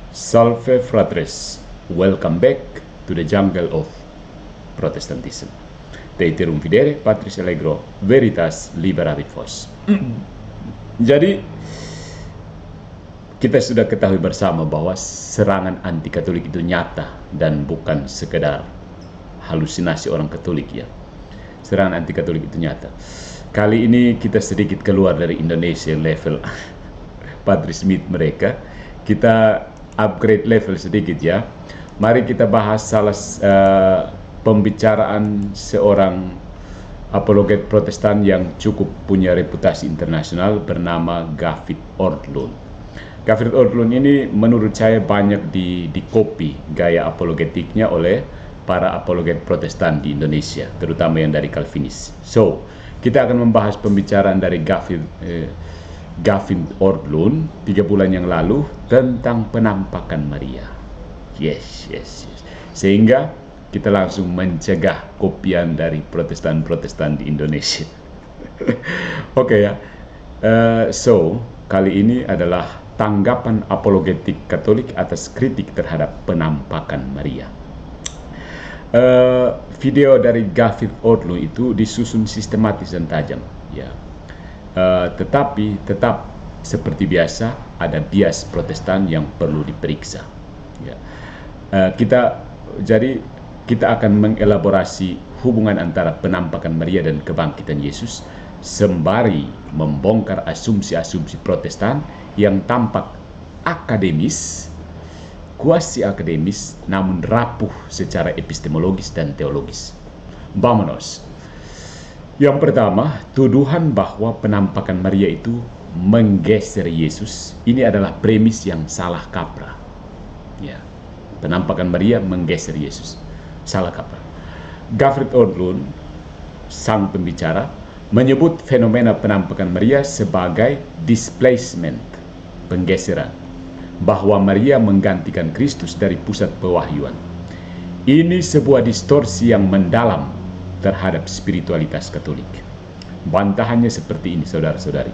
Salve fratres, welcome back to the jungle of Protestantism. Deiterum videre, Patris Allegro, veritas liberavit vos. Jadi, kita sudah ketahui bersama bahwa serangan anti-Katolik itu nyata dan bukan sekedar halusinasi orang Katolik ya. Serangan anti-Katolik itu nyata. Kali ini kita sedikit keluar dari Indonesia level Patris Smith mereka. Kita upgrade level sedikit ya. Mari kita bahas salah pembicaraan seorang apologet Protestan yang cukup punya reputasi internasional bernama Gavin Ordlund. Gavin Ordlund ini menurut saya banyak di-copy gaya apologetiknya oleh para apologet Protestan di Indonesia, terutama yang dari Calvinis. So, kita akan membahas pembicaraan dari Gavin Ordlund 3 bulan yang lalu tentang penampakan Maria. Yes. Sehingga kita langsung mencegah kopian dari Protestan-Protestan di Indonesia. Oke ya. So, kali ini adalah tanggapan apologetik Katolik atas kritik terhadap penampakan Maria. Video dari Gavin Ordlund itu disusun sistematis dan tajam ya. Tetapi tetap seperti biasa ada bias Protestan yang perlu diperiksa ya. Kita akan mengelaborasi hubungan antara penampakan Maria dan kebangkitan Yesus sembari membongkar asumsi-asumsi Protestan yang tampak akademis, kuasi akademis, namun rapuh secara epistemologis dan teologis. Vamonos. Yang pertama, tuduhan bahwa penampakan Maria itu menggeser Yesus. Ini adalah premis yang salah kaprah. Ya, penampakan Maria menggeser Yesus. Salah kaprah. Gavin Ordlund, sang pembicara, menyebut fenomena penampakan Maria sebagai displacement, penggeseran, bahwa Maria menggantikan Kristus dari pusat pewahyuan. Ini sebuah distorsi yang mendalam terhadap spiritualitas Katolik. Bantahannya seperti ini, saudara-saudari.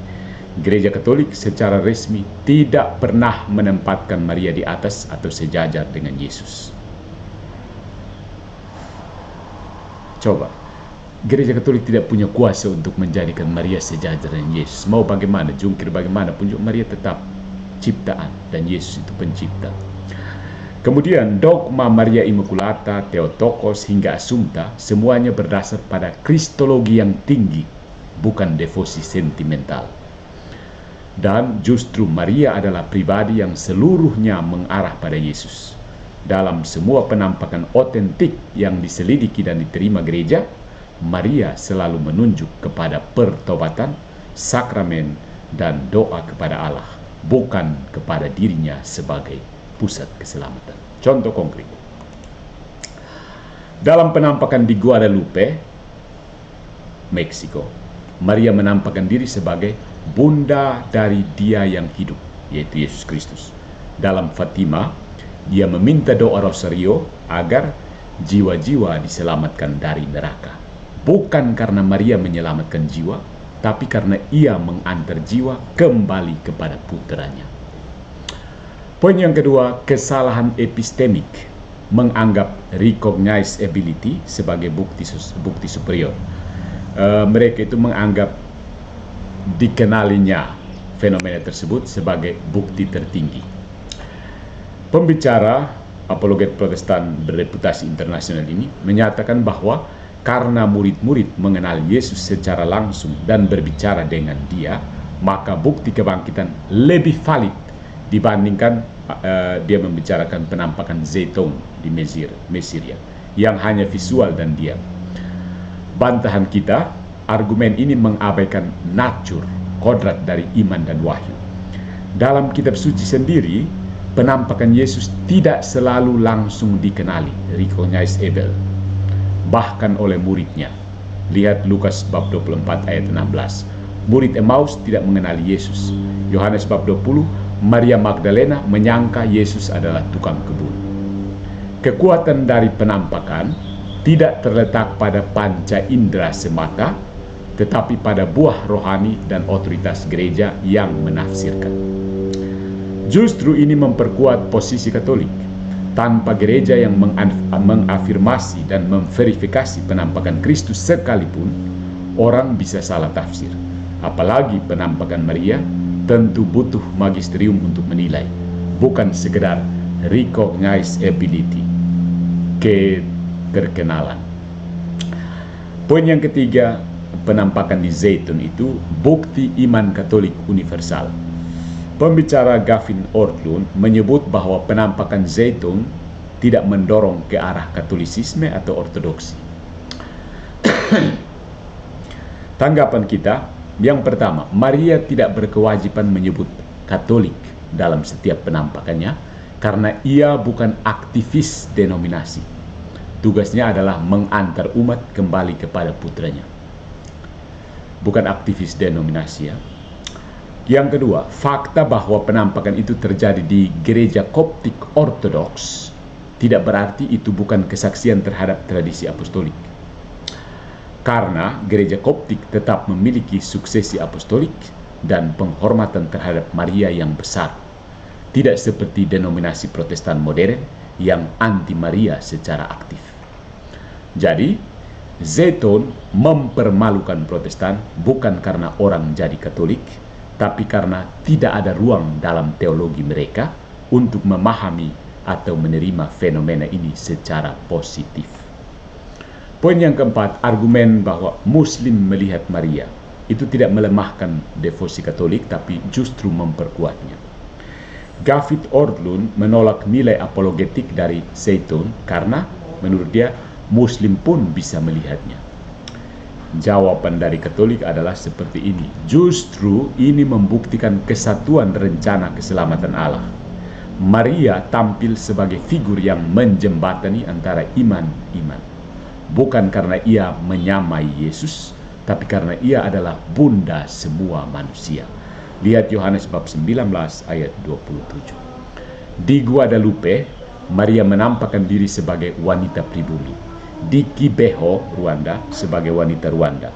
Gereja Katolik secara resmi tidak pernah menempatkan Maria di atas atau sejajar dengan Yesus. Coba, Gereja Katolik tidak punya kuasa untuk menjadikan Maria sejajar dengan Yesus. Mau bagaimana, jungkir bagaimanapun, Maria tetap ciptaan dan Yesus itu pencipta. Kemudian dogma Maria Immaculata, Theotokos hingga Assumpta semuanya berdasar pada kristologi yang tinggi, bukan devosi sentimental. Dan justru Maria adalah pribadi yang seluruhnya mengarah pada Yesus. Dalam semua penampakan otentik yang diselidiki dan diterima gereja, Maria selalu menunjuk kepada pertobatan, sakramen, dan doa kepada Allah, bukan kepada dirinya sebagai pusat keselamatan. Contoh konkret. Dalam penampakan di Guadalupe, Meksiko, Maria menampakkan diri sebagai bunda dari Dia yang hidup, yaitu Yesus Kristus. Dalam Fatima, dia meminta doa rosario agar jiwa-jiwa diselamatkan dari neraka. Bukan karena Maria menyelamatkan jiwa, tapi karena ia mengantar jiwa kembali kepada putranya. Poin yang kedua, kesalahan epistemik, menganggap recognizability sebagai bukti superior. Mereka itu menganggap dikenalinya fenomena tersebut sebagai bukti tertinggi. Pembicara apologet Protestan berreputasi internasional ini menyatakan bahwa karena murid-murid mengenal Yesus secara langsung dan berbicara dengan Dia, maka bukti kebangkitan lebih valid dibandingkan dia membicarakan penampakan Zaitun di Mesiria yang hanya visual dan diam. Bantahan kita, argumen ini mengabaikan natur, kodrat dari iman dan wahyu. Dalam kitab suci sendiri, penampakan Yesus tidak selalu langsung dikenali, recognizable, bahkan oleh muridnya. Lihat Lukas bab 24 ayat 16. Murid Emmaus tidak mengenali Yesus. Yohanes bab 20, Maria Magdalena menyangka Yesus adalah tukang kebun. Kekuatan dari penampakan tidak terletak pada panca indera semata, tetapi pada buah rohani dan otoritas gereja yang menafsirkan. Justru ini memperkuat posisi Katolik. Tanpa gereja yang mengafirmasi dan memverifikasi penampakan Kristus sekalipun, orang bisa salah tafsir. Apalagi penampakan Maria tentu butuh magisterium untuk menilai, bukan sekedar recognizability, keterkenalan. Poin yang ketiga, penampakan di Zaitun itu bukti iman Katolik universal. Pembicara Gavin Ortlund menyebut bahwa penampakan Zaitun tidak mendorong ke arah Katolisisme atau ortodoksi. Tanggapan kita, yang pertama, Maria tidak berkewajiban menyebut Katolik dalam setiap penampakannya karena ia bukan aktivis denominasi. Tugasnya adalah mengantar umat kembali kepada putranya. Bukan aktivis denominasi ya. Yang kedua, fakta bahwa penampakan itu terjadi di gereja Koptik Ortodoks tidak berarti itu bukan kesaksian terhadap tradisi apostolik. Karena gereja Koptik tetap memiliki suksesi apostolik dan penghormatan terhadap Maria yang besar. Tidak seperti denominasi Protestan modern yang anti Maria secara aktif. Jadi, Zaitun mempermalukan Protestan bukan karena orang jadi Katolik, tapi karena tidak ada ruang dalam teologi mereka untuk memahami atau menerima fenomena ini secara positif. Poin yang keempat, argumen bahwa Muslim melihat Maria itu tidak melemahkan devosi Katolik, tapi justru memperkuatnya. Gavin Ortlund menolak nilai apologetik dari Zaitun karena menurut dia Muslim pun bisa melihatnya. Jawaban dari Katolik adalah seperti ini. Justru ini membuktikan kesatuan rencana keselamatan Allah. Maria tampil sebagai figur yang menjembatani antara iman-iman. Bukan karena ia menyamai Yesus, tapi karena ia adalah bunda semua manusia. Lihat Yohanes bab 19 ayat 27. Di Guadalupe, Maria menampakkan diri sebagai wanita pribumi. Di Kibeho, Rwanda, sebagai wanita Rwanda.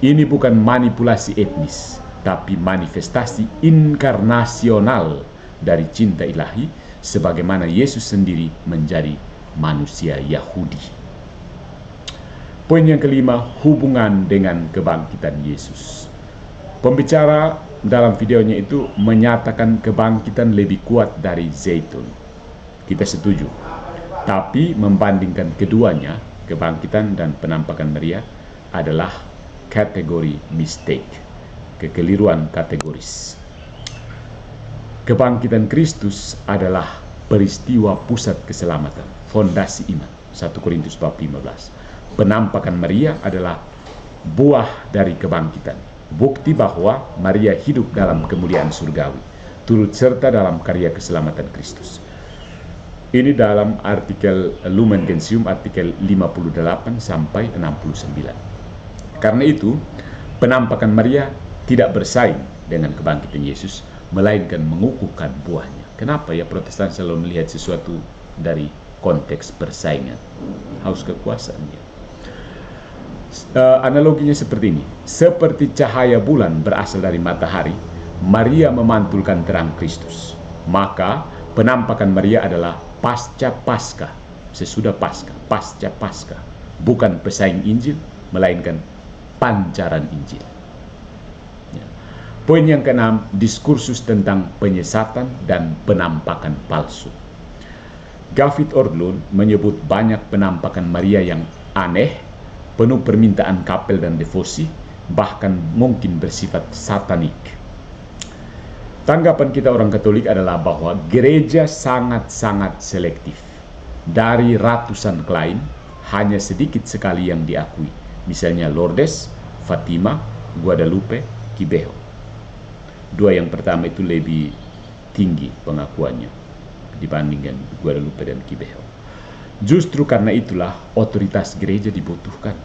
Ini bukan manipulasi etnis, tapi manifestasi inkarnasional dari cinta ilahi, sebagaimana Yesus sendiri menjadi manusia Yahudi. Poin yang kelima, hubungan dengan kebangkitan Yesus. Pembicara dalam videonya itu menyatakan kebangkitan lebih kuat dari Zaitun. Kita setuju. Tapi membandingkan keduanya, kebangkitan dan penampakan Maria adalah kategori mistake, kekeliruan kategoris. Kebangkitan Kristus adalah peristiwa pusat keselamatan, fondasi iman. 1 Korintus bab 15. Penampakan Maria adalah buah dari kebangkitan, bukti bahwa Maria hidup dalam kemuliaan surgawi, turut serta dalam karya keselamatan Kristus. Ini dalam artikel Lumen Gentium artikel 58 sampai 69. Karena itu, penampakan Maria tidak bersaing dengan kebangkitan Yesus, melainkan mengukuhkan buahnya. Kenapa ya Protestan selalu melihat sesuatu dari konteks persaingan? Haus kekuasaannya. Analoginya seperti ini. Seperti cahaya bulan berasal dari matahari, Maria memantulkan terang Kristus. Maka penampakan Maria adalah pasca Paskah, sesudah Paskah, pasca Paskah, bukan pesaing Injil, melainkan pancaran Injil. Ya. Poin yang keenam, diskursus tentang penyesatan dan penampakan palsu. Gavin Ortlund menyebut banyak penampakan Maria yang aneh, penuh permintaan kapel dan devosi, bahkan mungkin bersifat satanik. Tanggapan kita orang Katolik adalah bahwa gereja sangat-sangat selektif. Dari ratusan klaim, hanya sedikit sekali yang diakui. Misalnya Lourdes, Fatima, Guadalupe, Kibeho. Dua yang pertama itu lebih tinggi pengakuannya dibandingkan Guadalupe dan Kibeho. Justru karena itulah otoritas gereja dibutuhkan.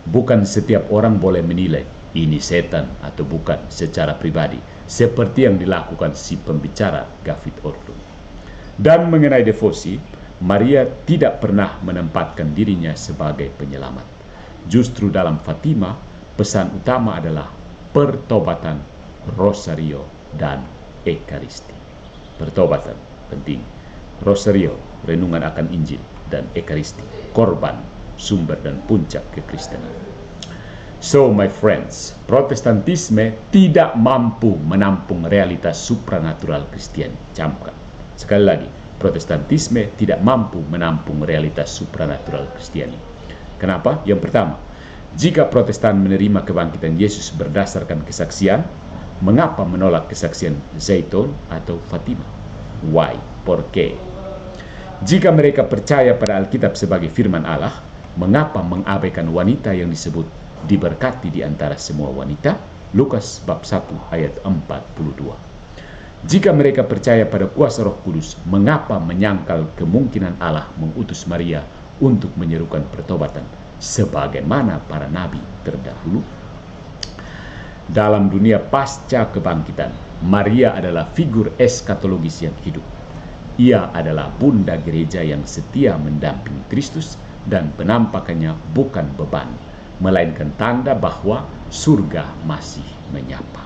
Bukan setiap orang boleh menilai ini setan atau bukan secara pribadi, seperti yang dilakukan si pembicara Gavin Ortlund. Dan mengenai devosi, Maria tidak pernah menempatkan dirinya sebagai penyelamat. Justru dalam Fatima, pesan utama adalah pertobatan, rosario, dan ekaristi. pertobatan penting, rosario, renungan akan Injil, dan ekaristi, korban, sumber dan puncak kekristenan. So my friends, Protestantisme tidak mampu menampung realitas supranatural Kristiani. Camkan. Sekali lagi, Protestantisme tidak mampu menampung realitas supranatural Kristiani. Kenapa? Yang pertama, jika Protestan menerima kebangkitan Yesus berdasarkan kesaksian, mengapa menolak kesaksian Zaitun atau Fatima? Why? Por qué? Jika mereka percaya pada Alkitab sebagai firman Allah, mengapa mengabaikan wanita yang disebut diberkati di antara semua wanita? Lukas bab 1 ayat 42. Jika mereka percaya pada kuasa Roh Kudus, mengapa menyangkal kemungkinan Allah mengutus Maria untuk menyerukan pertobatan sebagaimana para nabi terdahulu? Dalam dunia pasca kebangkitan, Maria adalah figur eskatologis yang hidup. Ia adalah bunda gereja yang setia mendampingi Kristus, dan penampakannya bukan beban, melainkan tanda bahwa surga masih menyapa.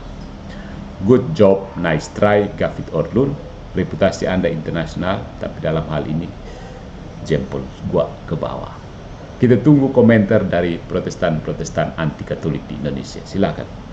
Good job, nice try, Gavit Orlun. Reputasi Anda internasional, tapi dalam hal ini jempol gua ke bawah. Kita tunggu komentar dari Protestan-Protestan anti Katolik di Indonesia. Silakan.